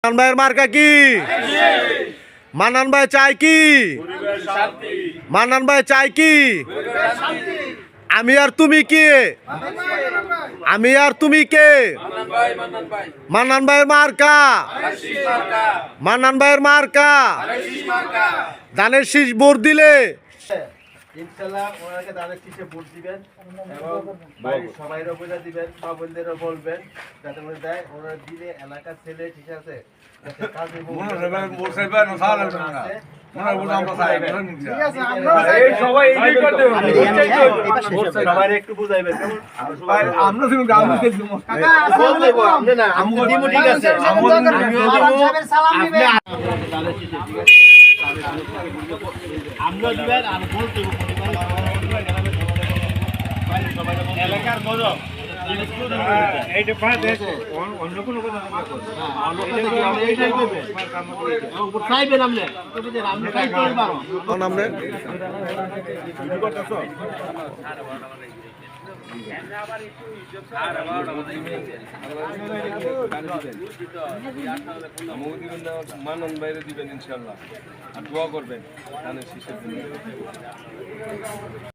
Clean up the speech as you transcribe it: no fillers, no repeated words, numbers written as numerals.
মান্নান ভাইয়ের মার্কা কি? মান্নান ভাই চাই কি? মান্নান ভাই চাই কি? আমি আর তুমি কে? আমি আর তুমি কে? মান্নান ভাইয়ের মার্কা, মান্নান ভাইয়ের মার্কা ধানের শীষ ভোট দিলে ইনশাআল্লাহ ওনাকে দানের শীষে ভোট দিবেন এবং বাড়ির সবাইরও বলে দিবেন, বাবুদেরও বলবেন যাতে করে দেয়। ওনার দিলে এলাকার ছেলে ঠিক আছে একটু বুঝাইবেন। এলাকার গৌরব অন্য কোনো কথা মানন বাইরে দিবেন ইনশাল্লাহ, আর দোয়া করবেন ধানের শীষের জন্য।